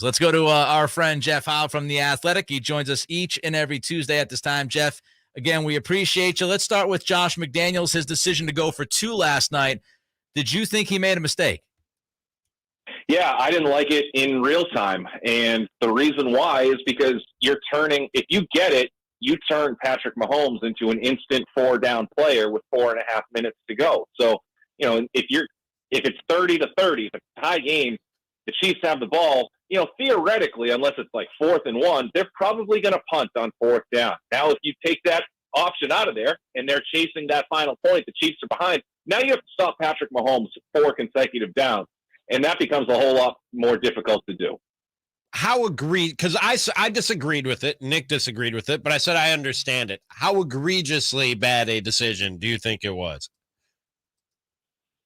Let's go to our friend Jeff Howe from The Athletic. He joins us each and every Tuesday at this time. Jeff, again, we appreciate you. Let's start with Josh McDaniels, his decision to go for 2 last night. Did you think he made a mistake? Yeah, I didn't like it in real time. And the reason why is because if you get it, you turn Patrick Mahomes into an instant 4-down player with 4.5 minutes to go. So, if it's 30-30, if it's a tie game, the Chiefs have the ball, theoretically, unless it's like 4th and 1, they're probably going to punt on 4th down. Now, if you take that option out of there and they're chasing that final point, the Chiefs are behind. Now you have to stop Patrick Mahomes 4 consecutive downs, and that becomes a whole lot more difficult to do. How agreed? Because I disagreed with it. Nick disagreed with it, but I said I understand it. How egregiously bad a decision do you think it was?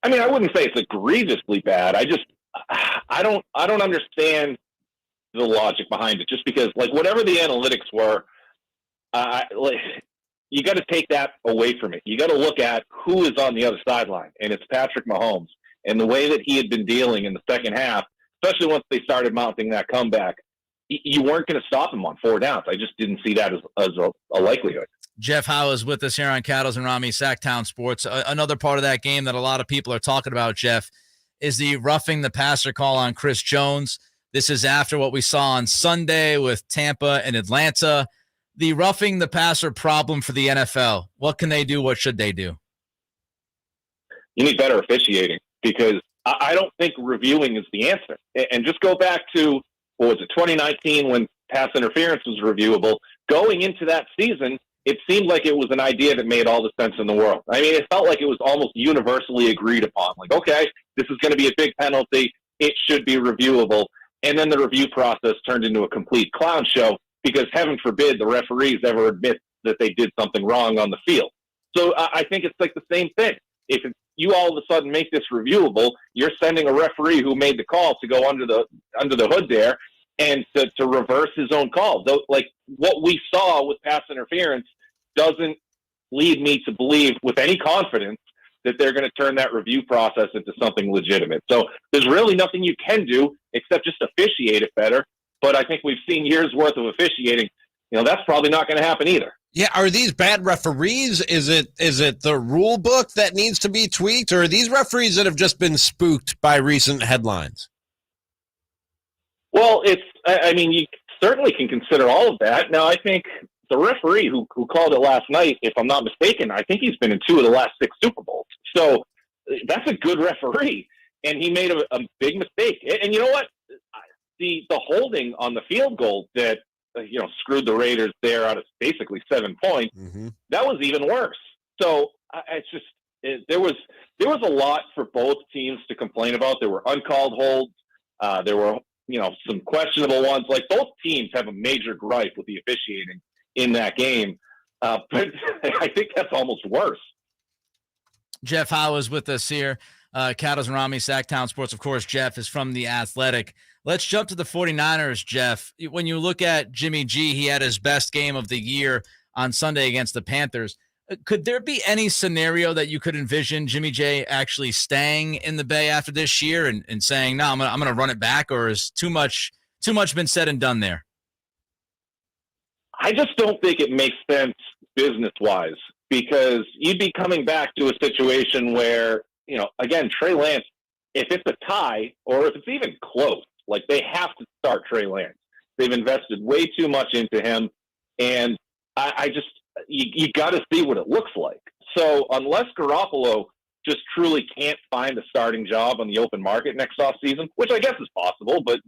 I mean, I wouldn't say it's egregiously bad. I don't understand the logic behind it. Just because, whatever the analytics were, you got to take that away from it. You got to look at who is on the other sideline, and it's Patrick Mahomes. And the way that he had been dealing in the second half, especially once they started mounting that comeback, you weren't going to stop him on 4 downs. I just didn't see that as a likelihood. Jeff Howe is with us here on Cattles Ramie Sactown Sports. Another part of that game that a lot of people are talking about, Jeff, is the roughing the passer call on Chris Jones. This is after what we saw on Sunday with Tampa and Atlanta. The roughing the passer problem for the NFL. What can they do? What should they do? You need better officiating, because I don't think reviewing is the answer. And just go back to, 2019 when pass interference was reviewable. Going into that season, it seemed like it was an idea that made all the sense in the world. I mean, it felt like it was almost universally agreed upon. Like, okay, this is going to be a big penalty. It should be reviewable. And then the review process turned into a complete clown show, because heaven forbid the referees ever admit that they did something wrong on the field. So I think it's like the same thing. If you all of a sudden make this reviewable, you're sending a referee who made the call to go under the hood there and to reverse his own call. Though, like what we saw with pass interference doesn't lead me to believe with any confidence that they're going to turn that review process into something legitimate. So there's really nothing you can do except just officiate it better. But I think we've seen years worth of officiating. That's probably not going to happen either. Yeah, are these bad referees? Is it the rule book that needs to be tweaked, or are these referees that have just been spooked by recent headlines? Well, you certainly can consider all of that. Now, I think the referee who called it last night, if I'm not mistaken, I think he's been in 2 of the last 6 Super Bowls. So that's a good referee, and he made a big mistake. And you know what? The holding on the field goal that screwed the Raiders there out of basically 7 points. Mm-hmm. That was even worse. So there was a lot for both teams to complain about. There were uncalled holds. There were some questionable ones. Like, both teams have a major gripe with the officiating in that game. But I think that's almost worse. Jeff Howe is with us here. Cattles Ramie Sactown Sports. Of course, Jeff is from The Athletic. Let's jump to the 49ers, Jeff. When you look at Jimmy G, he had his best game of the year on Sunday against the Panthers. Could there be any scenario that you could envision Jimmy J actually staying in the Bay after this year and saying, no, I'm going to run it back, or is too much been said and done there? I just don't think it makes sense business-wise, because you'd be coming back to a situation where, again, Trey Lance, if it's a tie or if it's even close, like, they have to start Trey Lance. They've invested way too much into him, and you got to see what it looks like. So unless Garoppolo just truly can't find a starting job on the open market next offseason, which I guess is possible, but,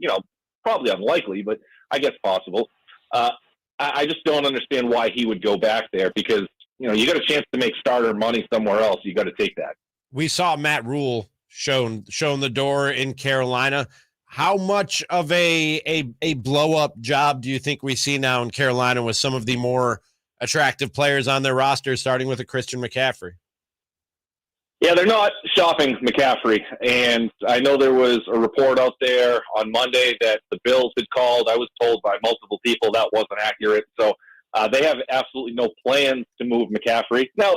probably unlikely, but I guess possible, I just don't understand why he would go back there, because, you got a chance to make starter money somewhere else. You got to take that. We saw Matt Rule shown the door in Carolina. How much of a blow-up job do you think we see now in Carolina with some of the more attractive players on their roster, starting with a Christian McCaffrey? Yeah, they're not shopping McCaffrey. And I know there was a report out there on Monday that the Bills had called. I was told by multiple people that wasn't accurate. So they have absolutely no plans to move McCaffrey. Now,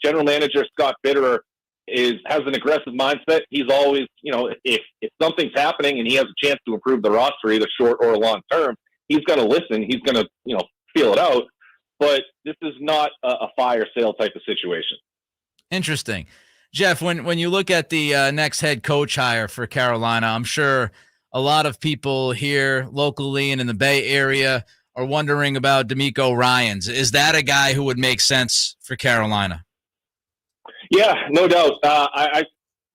general manager Scott Bitterer has an aggressive mindset. He's always, if something's happening and he has a chance to improve the roster, either short or long term, he's going to listen. He's going to, feel it out. But this is not a fire sale type of situation. Interesting. Jeff, when you look at the next head coach hire for Carolina, I'm sure a lot of people here locally and in the Bay Area are wondering about Demko Ryans. Is that a guy who would make sense for Carolina? Yeah, no doubt. I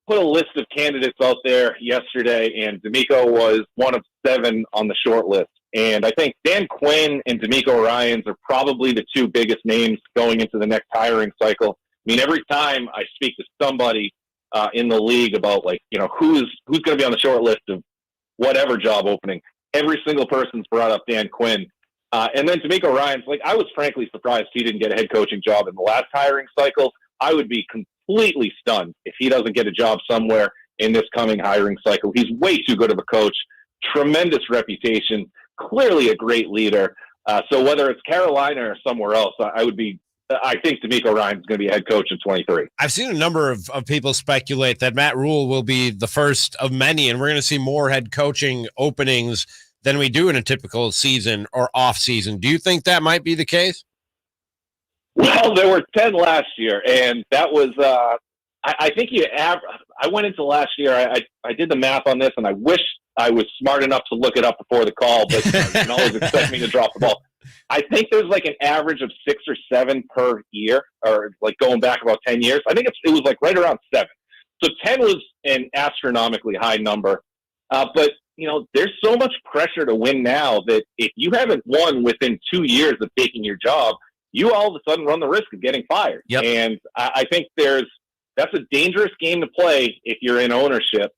put a list of candidates out there yesterday, and Demko was one of 7 on the short list. And I think Dan Quinn and Demko Ryans are probably the 2 biggest names going into the next hiring cycle. I mean, every time I speak to somebody in the league about, who's going to be on the short list of whatever job opening, every single person's brought up Dan Quinn. And then Demko Ryans, I was frankly surprised he didn't get a head coaching job in the last hiring cycle. I would be completely stunned if he doesn't get a job somewhere in this coming hiring cycle. He's way too good of a coach, tremendous reputation, clearly a great leader. So whether it's Carolina or somewhere else, I think Demko Ryans is going to be a head coach in 23. I've seen a number of people speculate that Matt Rule will be the first of many, and we're going to see more head coaching openings than we do in a typical season or off season. Do you think that might be the case? Well, there were 10 last year, and that was I think I went into last year, I did the math on this, and I wish I was smart enough to look it up before the call, but you can always expect me to drop the ball. I think there's an average of 6 or 7 per year, or going back about 10 years. I think it was right around 7. So 10 was an astronomically high number. But, there's so much pressure to win now that if you haven't won within 2 years of taking your job, you all of a sudden run the risk of getting fired. Yep. And I think that's a dangerous game to play if you're in ownership.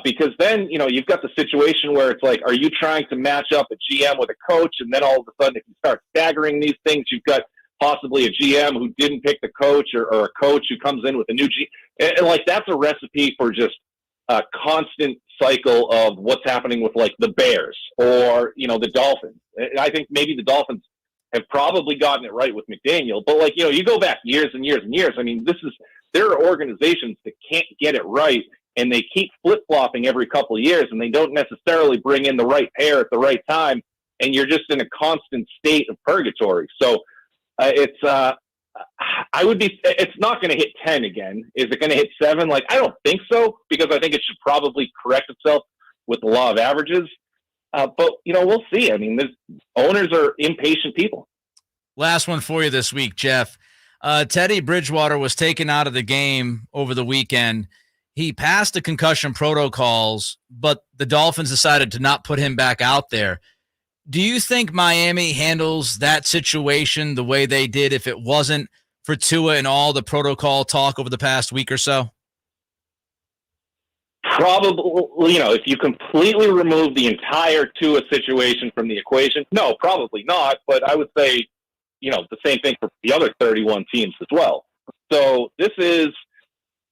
Because then, you've got the situation where it's are you trying to match up a GM with a coach? And then all of a sudden, if you start staggering these things, you've got possibly a GM who didn't pick the coach or a coach who comes in with a new GM. And that's a recipe for just a constant cycle of what's happening with the Bears or, the Dolphins. I think maybe the Dolphins have probably gotten it right with McDaniel, but you go back years and years and years. I mean, there are organizations that can't get it right, and they keep flip-flopping every couple of years, and they don't necessarily bring in the right pair at the right time, and you're just in a constant state of purgatory. So it's not going to hit 10 again. Is it going to hit 7? I don't think so, because I think it should probably correct itself with the law of averages. But we'll see. I mean, owners are impatient people. Last one for you this week, Jeff. Teddy Bridgewater was taken out of the game over the weekend. He passed the concussion protocols, but the Dolphins decided to not put him back out there. Do you think Miami handles that situation the way they did if it wasn't for Tua and all the protocol talk over the past week or so? Probably, if you completely remove the entire Tua situation from the equation, no, probably not. But I would say, the same thing for the other 31 teams as well. So this is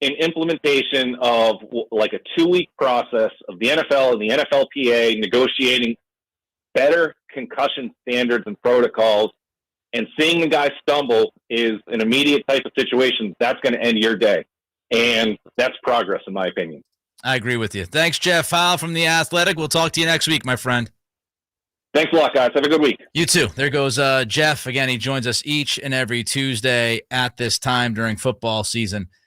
an implementation of a 2-week process of the NFL and the NFLPA negotiating better concussion standards and protocols, and seeing the guy stumble is an immediate type of situation that's going to end your day. And that's progress, in my opinion. I agree with you. Thanks, Jeff Howe from The Athletic. We'll talk to you next week, my friend. Thanks a lot, guys. Have a good week. You too. There goes Jeff. Again, he joins us each and every Tuesday at this time during football season.